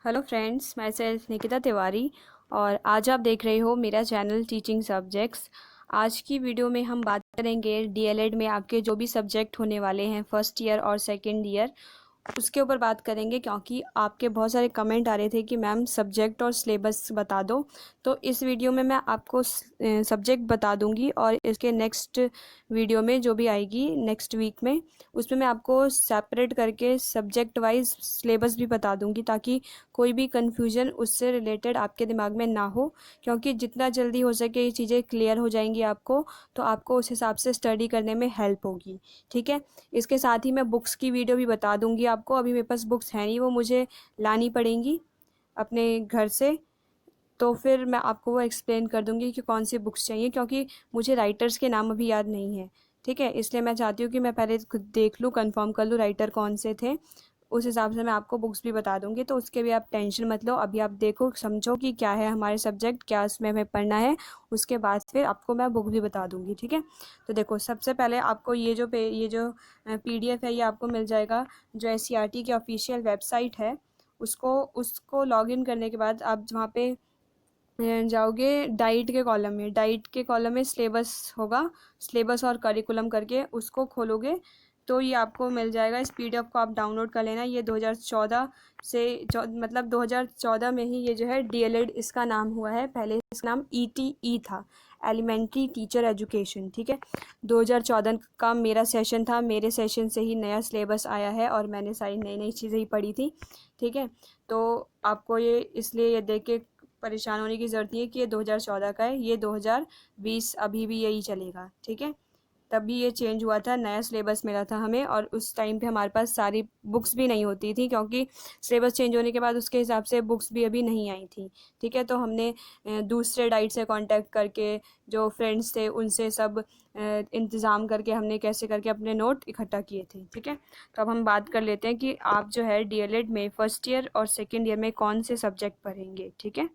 Hello friends, my self Nikita Tiwari और आज आप देख रहे हो मेरा चैनल टीचिंग सब्जेक्ट्स। आज की वीडियो में हम बात करेंगे डीएलएड में आपके जो भी सब्जेक्ट होने वाले हैं फर्स्ट ईयर और सेकंड ईयर, उसके ऊपर बात करेंगे। क्योंकि आपके बहुत सारे कमेंट आ रहे थे कि मैम सब्जेक्ट और सिलेबस बता दो, तो इस वीडियो में मैं आपको सब्जेक्ट बता दूंगी और इसके नेक्स्ट वीडियो में जो भी आएगी नेक्स्ट वीक में उसमें मैं आपको सेपरेट करके सब्जेक्ट वाइज सिलेबस भी बता दूंगी, ताकि कोई भी कन्फ्यूजन उससे रिलेटेड आपके दिमाग में ना हो। क्योंकि जितना जल्दी हो सके ये चीज़ें क्लियर हो जाएंगी आपको, तो आपको उस हिसाब से स्टडी करने में हेल्प होगी। ठीक है, इसके साथ ही मैं बुक्स की वीडियो भी बता दूंगी आपको। अभी मेरे पास बुक्स हैं नहीं, वो मुझे लानी पड़ेंगी अपने घर से, तो फिर मैं आपको वो एक्सप्लेन कर दूंगी कि कौन सी बुक्स चाहिए, क्योंकि मुझे राइटर्स के नाम अभी याद नहीं है। ठीक है, इसलिए मैं चाहती हूँ कि मैं पहले खुद देख लूँ, कंफर्म कर लूँ राइटर कौन से थे, उस हिसाब से मैं आपको बुक्स भी बता दूंगी। तो उसके भी आप टेंशन मत लो, अभी आप देखो समझो कि क्या है हमारे सब्जेक्ट, क्या इसमें हमें पढ़ना है, उसके बाद फिर आपको मैं बुक भी बता दूंगी। ठीक है, तो देखो सबसे पहले आपको ये जो पीडीएफ है ये आपको मिल जाएगा जो एससीईआरटी की ऑफिशियल वेबसाइट है। उसको लॉगिन करने के बाद आप वहाँ पे जाओगे डाइट के कॉलम में। डाइट के कॉलम में सिलेबस होगा, सिलेबस और करिकुलम करके उसको खोलोगे तो ये आपको मिल जाएगा। इस पीडीएफ को आप डाउनलोड कर लेना। ये 2014 से मतलब 2014 में ही ये जो है डीएलएड इसका नाम हुआ है। पहले इसका नाम ईटीई था, एलिमेंट्री टीचर एजुकेशन। ठीक है, 2014 का मेरा सेशन था, मेरे सेशन से ही नया सिलेबस आया है और मैंने सारी नई नई चीज़ें ही पढ़ी थी। ठीक है, तो आपको ये इसलिए ये देख के परेशान होने की ज़रूरत नहीं है कि ये 2014 का है, ये 2020 अभी भी यही चलेगा। ठीक है, तभी ये चेंज हुआ था, नया सिलेबस मिला था हमें, और उस टाइम पे हमारे पास सारी बुक्स भी नहीं होती थी, क्योंकि सिलेबस चेंज होने के बाद उसके हिसाब से बुक्स भी अभी नहीं आई थी। ठीक है, तो हमने दूसरे डाइट से कांटेक्ट करके, जो फ्रेंड्स थे उनसे सब इंतज़ाम करके हमने कैसे करके अपने नोट इकट्ठा किए थे। ठीक है, तो अब हम बात कर लेते हैं कि आप जो है डीएलएड में फ़र्स्ट ईयर और सेकेंड ईयर में कौन से सब्जेक्ट पढ़ेंगे। ठीक है,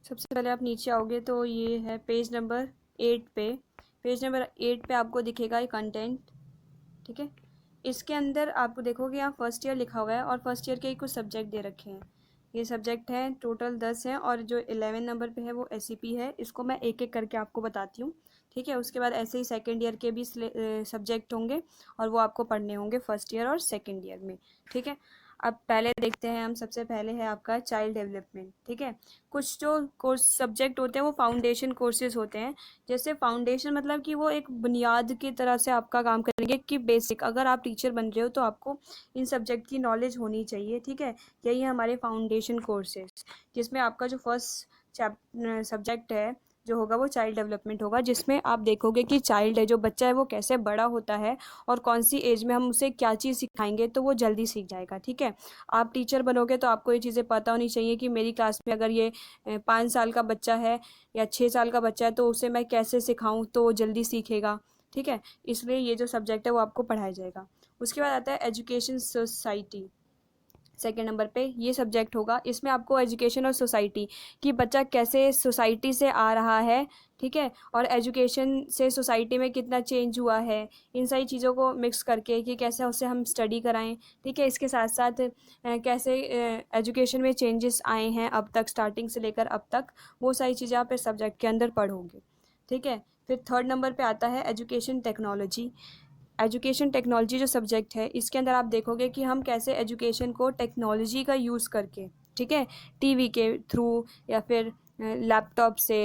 सबसे पहले आप नीचे आओगे तो ये है पेज नंबर 8 पे। पेज नंबर 8 पे आपको दिखेगा ये कंटेंट। ठीक है, इसके अंदर आपको देखोगे यहाँ फर्स्ट ईयर लिखा हुआ है और फर्स्ट ईयर के कुछ सब्जेक्ट दे रखे हैं। ये सब्जेक्ट हैं टोटल 10 हैं, और जो 11 नंबर पे है वो एसईपी है। इसको मैं एक एक करके आपको बताती हूँ। ठीक है, उसके बाद ऐसे ही सेकेंड ईयर के भी सब्जेक्ट होंगे और वो आपको पढ़ने होंगे फर्स्ट ईयर और सेकेंड ईयर में। ठीक है, अब पहले देखते हैं हम। सबसे पहले है आपका चाइल्ड डेवलपमेंट। ठीक है, कुछ जो कोर्स सब्जेक्ट होते हैं वो फाउंडेशन कोर्सेज होते हैं। जैसे फाउंडेशन मतलब कि वो एक बुनियाद की तरह से आपका काम करेंगे कि बेसिक, अगर आप टीचर बन रहे हो तो आपको इन सब्जेक्ट की नॉलेज होनी चाहिए। ठीक है, यही है हमारे फाउंडेशन कोर्सेज, जिसमें आपका जो फर्स्ट सब्जेक्ट है जो होगा वो चाइल्ड डेवलपमेंट होगा, जिसमें आप देखोगे कि चाइल्ड है, जो बच्चा है, वो कैसे बड़ा होता है और कौन सी एज में हम उसे क्या चीज़ सिखाएंगे तो वो जल्दी सीख जाएगा। ठीक है, आप टीचर बनोगे तो आपको ये चीज़ें पता होनी चाहिए कि मेरी क्लास में अगर ये 5 साल का बच्चा है या 6 साल का बच्चा है तो उसे मैं कैसे सिखाऊं तो वो जल्दी सीखेगा। ठीक है, इसलिए ये जो सब्जेक्ट है वो आपको पढ़ाया जाएगा। उसके बाद आता है एजुकेशन सोसाइटी। सेकेंड नंबर पे ये सब्जेक्ट होगा। इसमें आपको एजुकेशन और सोसाइटी, कि बच्चा कैसे सोसाइटी से आ रहा है, ठीक है, और एजुकेशन से सोसाइटी में कितना चेंज हुआ है, इन सारी चीज़ों को मिक्स करके कि कैसे उसे हम स्टडी कराएं। ठीक है, इसके साथ साथ कैसे एजुकेशन में चेंजेस आए हैं अब तक, स्टार्टिंग से लेकर अब तक, वो सारी चीज़ें आप इस सब्जेक्ट के अंदर पढ़ोगे। ठीक है, फिर थर्ड नंबर पे आता है एजुकेशन टेक्नोलॉजी। एजुकेशन टेक्नोलॉजी जो सब्जेक्ट है इसके अंदर आप देखोगे कि हम कैसे एजुकेशन को टेक्नोलॉजी का यूज़ करके, ठीक है, टीवी के थ्रू या फिर लैपटॉप से,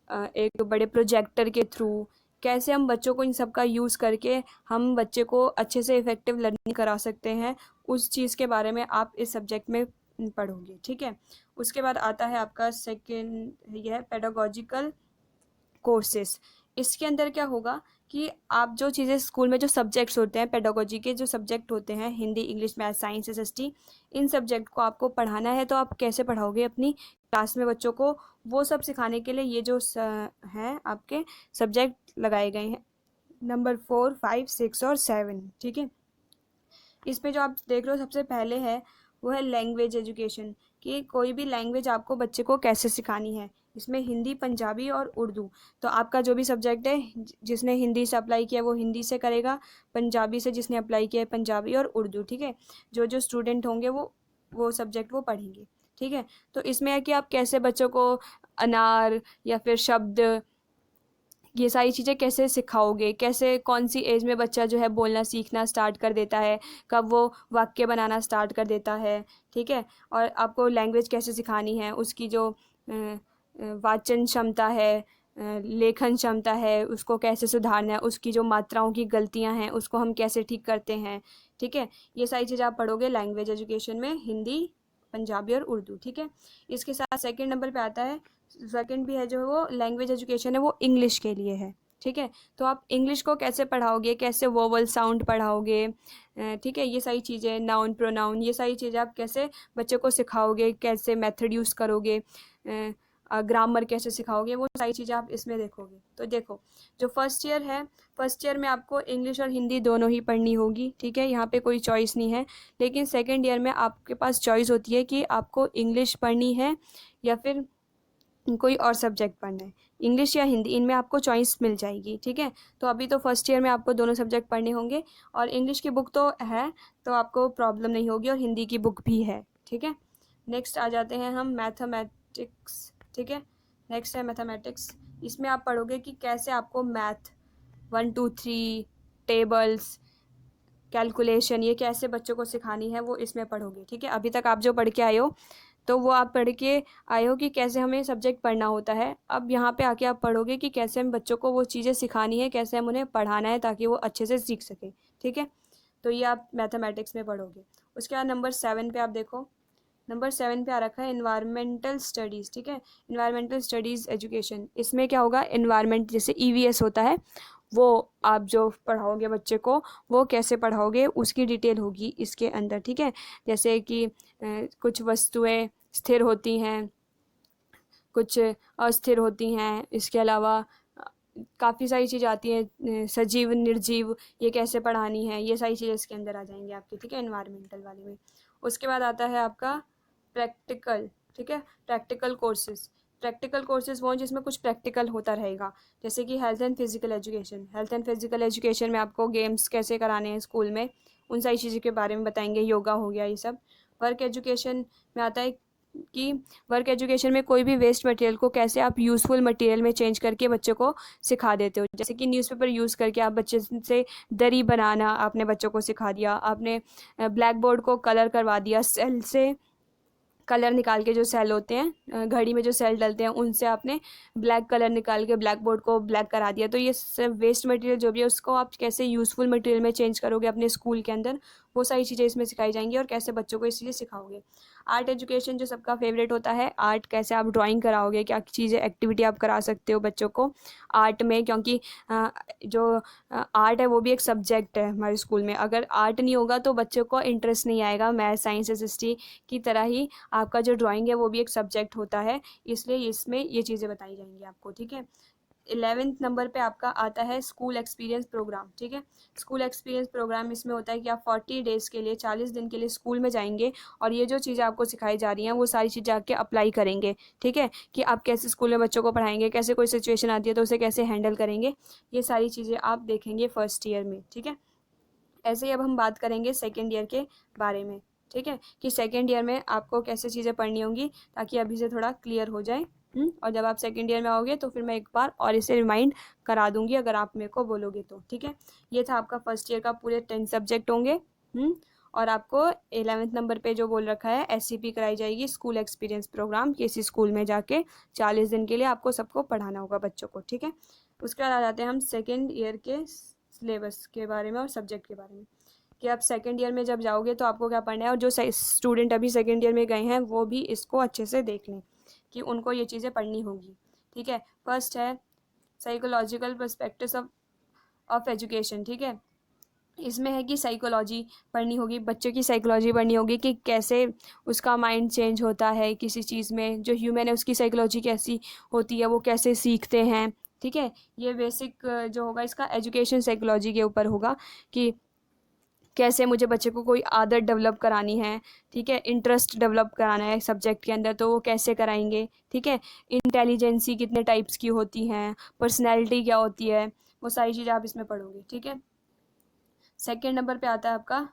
एक बड़े प्रोजेक्टर के थ्रू, कैसे हम बच्चों को इन सब का यूज़ करके हम बच्चे को अच्छे से इफ़ेक्टिव लर्निंग करा सकते हैं, उस चीज़ के बारे में आप इस सब्जेक्ट में पढ़ोगे। ठीक है, उसके बाद आता है आपका सेकेंड, यह है पेडागोजिकल कोर्सेस। इसके अंदर क्या होगा कि आप जो चीज़ें स्कूल में, जो सब्जेक्ट्स होते हैं पेडागोजी के, जो सब्जेक्ट होते हैं Hindi, English, math, science, SST, इन सब्जेक्ट को आपको पढ़ाना है। तो आप कैसे पढ़ाओगे अपनी क्लास में बच्चों को, वो सब सिखाने के लिए ये जो हैं आपके सब्जेक्ट लगाए गए हैं, नंबर 4, 5, 6 और 7। ठीक है, इसमें जो आप देख रहे हो सबसे पहले है वो है लैंग्वेज एजुकेशन। कि कोई भी लैंग्वेज आपको बच्चे को कैसे सिखानी है। इसमें हिंदी, पंजाबी और उर्दू। तो आपका जो भी सब्जेक्ट है, जिसने हिंदी से अप्लाई किया वो हिंदी से करेगा, पंजाबी से जिसने अप्लाई किया है पंजाबी और उर्दू, ठीक है। जो जो स्टूडेंट होंगे वो सब्जेक्ट वो पढ़ेंगे, ठीक है। तो इसमें है कि आप कैसे बच्चों को अनार या फिर शब्द, ये सारी चीज़ें कैसे सिखाओगे, कैसे कौन सी एज में बच्चा जो है बोलना सीखना स्टार्ट कर देता है, कब वो वाक्य बनाना स्टार्ट कर देता है, ठीक है। और आपको लैंग्वेज कैसे सिखानी है, उसकी जो वाचन क्षमता है, लेखन क्षमता है, उसको कैसे सुधारना है, उसकी जो मात्राओं की गलतियां हैं उसको हम कैसे ठीक करते हैं, ठीक है। ये सारी चीज़ें आप पढ़ोगे लैंग्वेज एजुकेशन में, हिंदी, पंजाबी और उर्दू, ठीक है। इसके साथ सेकंड नंबर पे आता है, सेकंड भी है जो वो लैंग्वेज एजुकेशन है, वो इंग्लिश के लिए है, ठीक है। तो आप इंग्लिश को कैसे पढ़ाओगे, कैसे वोवल साउंड पढ़ाओगे, ठीक है। ये सारी चीज़ें, नाउन प्रोनाउन, ये सारी चीज़ें आप कैसे बच्चे को सिखाओगे, कैसे मेथड यूज़ करोगे, ग्रामर कैसे सिखाओगे, वो सारी चीज़ें आप इसमें देखोगे। तो देखो, जो फर्स्ट ईयर है, फर्स्ट ईयर में आपको इंग्लिश और हिंदी दोनों ही पढ़नी होगी, ठीक है। यहाँ पे कोई चॉइस नहीं है। लेकिन सेकेंड ईयर में आपके पास चॉइस होती है कि आपको इंग्लिश पढ़नी है या फिर कोई और सब्जेक्ट पढ़ना है, इंग्लिश या हिंदी, इनमें आपको चॉइस मिल जाएगी, ठीक है। तो अभी तो फर्स्ट ईयर में आपको दोनों सब्जेक्ट पढ़ने होंगे, और इंग्लिश की बुक तो है, तो आपको प्रॉब्लम नहीं होगी, और हिंदी की बुक भी है, ठीक है। नेक्स्ट आ जाते हैं हम मैथमेटिक्स, ठीक है। नेक्स्ट है मैथमेटिक्स। इसमें आप पढ़ोगे कि कैसे आपको मैथ 1 2 3 टेबल्स, कैलकुलेशन, ये कैसे बच्चों को सिखानी है, वो इसमें पढ़ोगे, ठीक है। अभी तक आप जो पढ़ के आए हो तो वो आप पढ़ के आए हो कि कैसे हमें सब्जेक्ट पढ़ना होता है। अब यहाँ पे आके आप पढ़ोगे कि कैसे हम बच्चों को वो चीज़ें सिखानी है, कैसे हम उन्हें पढ़ाना है ताकि वो अच्छे से सीख सकें, ठीक है। तो ये आप मैथमेटिक्स में पढ़ोगे। उसके बाद नंबर 7 पे आप देखो, नंबर 7 पे आ रखा है इन्वायरमेंटल स्टडीज़, ठीक है। Environmental studies education. इसमें क्या होगा, इन्वायरमेंट जैसे EVS होता है, वो आप जो पढ़ाओगे बच्चे को, वो कैसे पढ़ाओगे उसकी डिटेल होगी इसके अंदर, ठीक है। जैसे कि कुछ वस्तुएं स्थिर होती हैं, कुछ अस्थिर होती हैं, इसके अलावा काफ़ी सारी चीज़ आती हैं, सजीव निर्जीव, ये कैसे पढ़ानी है, ये सारी चीज़ें इसके अंदर आ जाएंगी आपकी, ठीक है, इन्वायरमेंटल वाली में। उसके बाद आता है आपका प्रैक्टिकल, ठीक है। प्रैक्टिकल कोर्सेज, प्रैक्टिकल कोर्सेज वो जिसमें कुछ प्रैक्टिकल होता रहेगा, जैसे कि health and physical education. Health and physical education में आपको गेम्स कैसे कराने हैं स्कूल में, उन सारी चीज़ों के बारे में बताएंगे, योगा हो गया ये सब। वर्क एजुकेशन में आता है कि वर्क एजुकेशन में कोई भी वेस्ट मटेरियल को कैसे आप यूज़फुल मटेरियल में चेंज करके बच्चों को सिखा देते हो। जैसे कि न्यूज़पेपर यूज़ करके आप बच्चे से दरी बनाना आपने बच्चों को सिखा दिया, आपने ब्लैक बोर्ड को कलर करवा दिया, सेल से कलर निकाल के, जो सेल होते हैं घड़ी में जो सेल डलते हैं, उनसे आपने ब्लैक कलर निकाल के ब्लैक बोर्ड को ब्लैक करा दिया। तो ये सब वेस्ट मटेरियल जो भी है उसको आप कैसे यूज़फुल मटेरियल में चेंज करोगे अपने स्कूल के अंदर, वो सारी चीज़ें इसमें सिखाई जाएंगी, और कैसे बच्चों को ये चीज़ें सिखाओगे। आर्ट एजुकेशन जो सबका फेवरेट होता है, आर्ट कैसे आप ड्राइंग कराओगे, क्या चीज़ें एक्टिविटी आप करा सकते हो बच्चों को आर्ट में, क्योंकि जो आर्ट है वो भी एक सब्जेक्ट है हमारे स्कूल में। अगर आर्ट नहीं होगा तो बच्चों को इंटरेस्ट नहीं आएगा। मैथ, साइंस, SST की तरह ही आपका जो ड्राइंग है वो भी एक सब्जेक्ट होता है, इसलिए इसमें ये चीज़ें बताई जाएंगी आपको, ठीक है। 11th नंबर पे आपका आता है स्कूल एक्सपीरियंस प्रोग्राम, ठीक है। स्कूल एक्सपीरियंस प्रोग्राम इसमें होता है कि आप 40 डेज़ के लिए, 40 दिन के लिए स्कूल में जाएंगे, और ये जो चीज़ें आपको सिखाई जा रही हैं वो सारी चीज़ें आके अप्लाई करेंगे, ठीक है। कि आप कैसे स्कूल में बच्चों को पढ़ाएंगे, कैसे कोई सिचुएशन आती है तो उसे कैसे हैंडल करेंगे, ये सारी चीज़ें आप देखेंगे फर्स्ट ईयर में, ठीक है। ऐसे ही अब हम बात करेंगे सेकेंड ईयर के बारे में, ठीक है, कि सेकेंड ईयर में आपको कैसे चीज़ें पढ़नी होंगी, ताकि अभी से थोड़ा क्लियर हो जाए। और जब आप सेकेंड ईयर में आओगे तो फिर मैं एक बार और इसे रिमाइंड करा दूंगी अगर आप मेरे को बोलोगे तो, ठीक है। ये था आपका फर्स्ट ईयर का, पूरे 10 सब्जेक्ट होंगे। और आपको 11th नंबर पे जो बोल रखा है SCP कराई जाएगी, स्कूल एक्सपीरियंस प्रोग्राम। किसी स्कूल में जाके 40 दिन के लिए आपको सबको पढ़ाना होगा बच्चों को, ठीक है। उसके बाद आ जाते हैं हम सेकेंड ईयर के सिलेबस के बारे में और सब्जेक्ट के बारे में, कि आप सेकेंड ईयर में जब जाओगे तो आपको क्या पढ़ना है, और जो स्टूडेंट अभी सेकेंड ईयर में गए हैं वो भी इसको अच्छे से देख लें कि उनको ये चीज़ें पढ़नी होगी, ठीक है। फर्स्ट है साइकोलॉजिकल पर्सपेक्टिव्स ऑफ एजुकेशन, ठीक है। इसमें है कि साइकोलॉजी पढ़नी होगी, बच्चों की साइकोलॉजी पढ़नी होगी कि कैसे उसका माइंड चेंज होता है किसी चीज़ में, जो ह्यूमन है उसकी साइकोलॉजी कैसी होती है, वो कैसे सीखते हैं, ठीक है। ये बेसिक जो होगा इसका एजुकेशन साइकोलॉजी के ऊपर होगा, कि कैसे मुझे बच्चे को कोई आदत डेवलप करानी है, ठीक है, इंटरेस्ट डेवलप कराना है सब्जेक्ट के अंदर, तो वो कैसे कराएंगे, ठीक है। इंटेलिजेंसी कितने टाइप्स की होती हैं, पर्सनैलिटी क्या होती है, वो सारी चीज़ें आप इसमें पढ़ोगे, ठीक है। सेकेंड नंबर पे आता है आपका,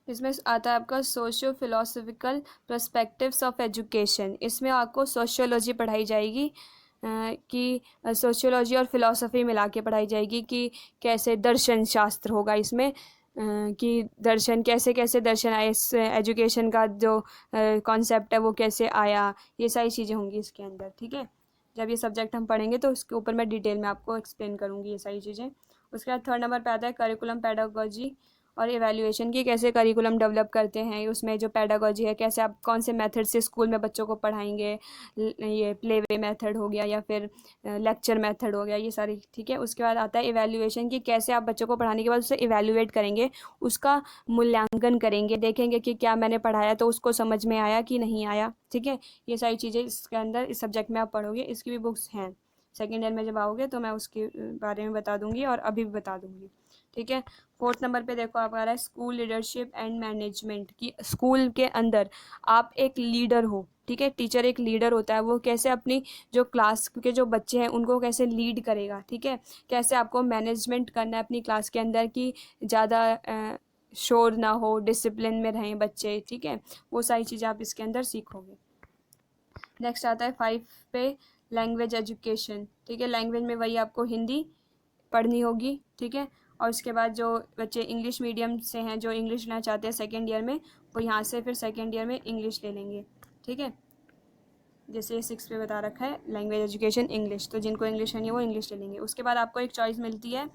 इसमें आता है आपका socio philosophical perspectives of education. इसमें आपको सोशियोलॉजी पढ़ाई जाएगी, कि सोशियोलॉजी और फिलॉसफी मिला के पढ़ाई जाएगी कि कैसे दर्शन शास्त्र होगा इसमें, कि दर्शन कैसे कैसे दर्शन आए, इस एजुकेशन का जो कॉन्सेप्ट है वो कैसे आया, ये सारी चीज़ें होंगी इसके अंदर, ठीक है। जब ये सब्जेक्ट हम पढ़ेंगे तो उसके ऊपर मैं डिटेल में आपको एक्सप्लेन करूँगी ये सारी चीज़ें। उसके बाद थर्ड नंबर पे आता है करिकुलम पेडागोजी और इवैल्यूएशन की, कैसे करिकुलम डेवलप करते हैं, उसमें जो पेडागोजी है कैसे आप कौन से मेथड से स्कूल में बच्चों को पढ़ाएंगे, ये प्ले वे मेथड हो गया या फिर लेक्चर मेथड हो गया, ये सारी, ठीक है। उसके बाद आता है इवैल्यूएशन की, कैसे आप बच्चों को पढ़ाने के बाद उसे इवैल्यूएट करेंगे, उसका मूल्यांकन करेंगे, देखेंगे कि क्या मैंने पढ़ाया तो उसको समझ में आया कि नहीं आया, ठीक है। ये सारी चीज़ें इसके अंदर इस सब्जेक्ट में आप पढ़ोगे। इसकी भी बुक्स हैं, सेकेंड ईयर में जब आओगे तो मैं उसके बारे में बता दूंगी और अभी भी बता दूंगी, ठीक है। फोर्थ नंबर पे देखो आप आ रहा है स्कूल लीडरशिप एंड मैनेजमेंट की, स्कूल के अंदर आप एक लीडर हो, ठीक है। टीचर एक लीडर होता है, वो कैसे अपनी जो क्लास के जो बच्चे हैं उनको कैसे लीड करेगा, ठीक है। कैसे आपको मैनेजमेंट करना है अपनी क्लास के अंदर कि ज़्यादा शोर ना हो, डिसिप्लिन में रहें बच्चे, ठीक है। वो सारी चीज़ें आप इसके अंदर सीखोगे। नेक्स्ट आता है 5 पे लैंग्वेज एजुकेशन, ठीक है। लैंग्वेज में वही आपको हिंदी पढ़नी होगी, ठीक है। और उसके बाद जो बच्चे इंग्लिश मीडियम से हैं, जो इंग्लिश लेना चाहते हैं सेकेंड ईयर में, वो यहाँ से फिर सेकेंड ईयर में इंग्लिश ले लेंगे, ठीक है। जैसे 6 पे बता रखा है लैंग्वेज एजुकेशन इंग्लिश, तो जिनको इंग्लिश नहीं है वो इंग्लिश ले लेंगे। उसके बाद आपको एक चॉइस मिलती है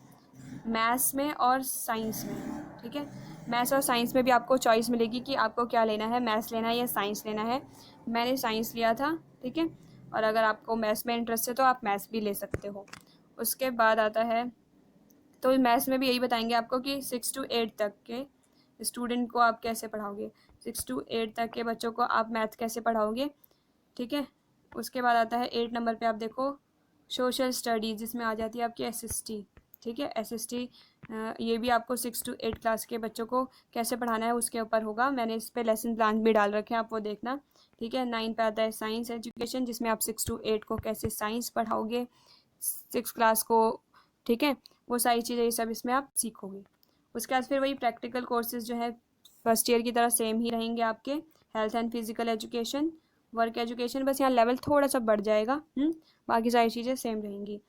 मैथ्स में और साइंस में, ठीक है। मैथ्स और साइंस में भी आपको चॉइस मिलेगी कि आपको क्या लेना है, मैथ्स लेना है या साइंस लेना है। मैंने साइंस लिया था, ठीक है। और अगर आपको मैथ्स में इंटरेस्ट है तो आप मैथ्स भी ले सकते हो। उसके बाद आता है, तो मैथ्स में भी यही बताएंगे आपको कि 6 to 8 तक के स्टूडेंट को आप कैसे पढ़ाओगे, 6 to 8 तक के बच्चों को आप मैथ कैसे पढ़ाओगे, ठीक है। उसके बाद आता है 8 नंबर पे आप देखो सोशल स्टडीज़, जिसमें आ जाती है आपकी SST, ठीक है। SST ये भी आपको 6 to 8 क्लास के बच्चों को कैसे पढ़ाना है उसके ऊपर होगा। मैंने इस पर लेसन प्लान भी डाल रखे हैं, आप वो देखना, ठीक है। 9 पे आता है साइंस एजुकेशन, जिसमें आप 6 to 8 को कैसे साइंस पढ़ाओगे, 6 क्लास को, ठीक है। वो सारी चीज़ें ये सब इसमें आप सीखोगे। उसके बाद फिर वही प्रैक्टिकल कोर्सेज जो है फर्स्ट ईयर की तरह सेम ही रहेंगे आपके, health and physical education, work education, बस यहाँ लेवल थोड़ा सा बढ़ जाएगा, बाकी सारी चीज़ें सेम रहेंगी।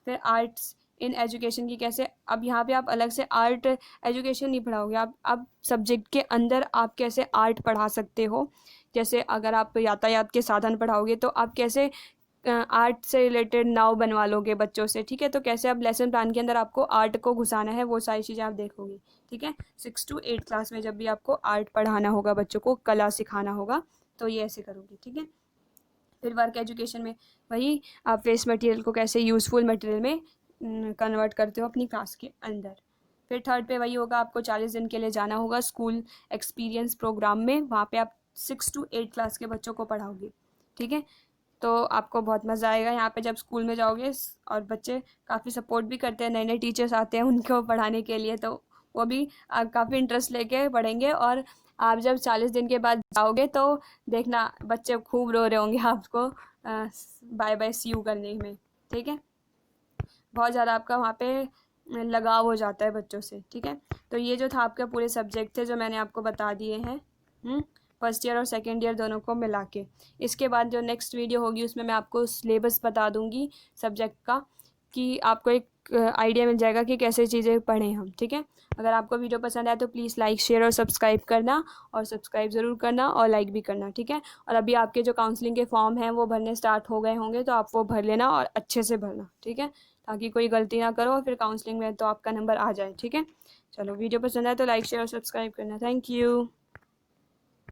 फिर आर्ट्स इन एजुकेशन की, कैसे अब यहाँ पे आप अलग से आर्ट एजुकेशन नहीं पढ़ाओगे, आप अब सब्जेक्ट के अंदर आप कैसे आर्ट पढ़ा सकते हो। जैसे अगर आप यातायात के साधन पढ़ाओगे तो आप कैसे आर्ट से रिलेटेड नाव बनवा लोगे बच्चों से, ठीक है। तो कैसे आप लेसन प्लान के अंदर आपको आर्ट को घुसाना है, वो सारी चीज़ें आप देखोगे, ठीक है। 6 to 8 क्लास में जब भी आपको आर्ट पढ़ाना होगा, बच्चों को कला सिखाना होगा, तो ये ऐसे करोगे, ठीक है। फिर वर्क एजुकेशन में वही आप वेस्ट मटेरियल को कैसे यूज़फुल मटेरियल में कन्वर्ट करते हो अपनी क्लास के अंदर। फिर थर्ड पे वही होगा, आपको 40 दिन के लिए जाना होगा स्कूल एक्सपीरियंस प्रोग्राम में, वहाँ पे आप 6 to 8 क्लास के बच्चों को पढ़ाओगे, ठीक है। तो आपको बहुत मज़ा आएगा यहाँ पे जब स्कूल में जाओगे, और बच्चे काफ़ी सपोर्ट भी करते हैं, नए नए टीचर्स आते हैं उनको पढ़ाने के लिए, तो वो भी काफ़ी इंटरेस्ट लेके पढ़ेंगे। और आप जब 40 दिन के बाद जाओगे तो देखना बच्चे खूब रो रहे होंगे आपको बाय बाय सी यू करने में, ठीक है। बहुत ज़्यादा आपका वहाँ पे लगाव हो जाता है बच्चों से, ठीक है। तो ये जो था आपके पूरे सब्जेक्ट थे जो मैंने आपको बता दिए हैं, फर्स्ट ईयर और सेकेंड ईयर दोनों को मिला के। इसके बाद जो नेक्स्ट वीडियो होगी उसमें मैं आपको सिलेबस बता दूंगी सब्जेक्ट का, कि आपको एक आइडिया मिल जाएगा कि कैसे चीज़ें पढ़ें हम, ठीक है। अगर आपको वीडियो पसंद आए तो प्लीज़ लाइक शेयर और सब्सक्राइब करना, और सब्सक्राइब ज़रूर करना और लाइक भी करना, ठीक है। और अभी आपके जो काउंसलिंग के फॉर्म हैं वो भरने स्टार्ट हो गए होंगे, तो आप वो भर लेना और अच्छे से भरना, ठीक है, ताकि कोई गलती ना करो और फिर काउंसलिंग में तो आपका नंबर आ जाए, ठीक है। चलो वीडियो पसंद आए तो लाइक शेयर और सब्सक्राइब करना। Thank you.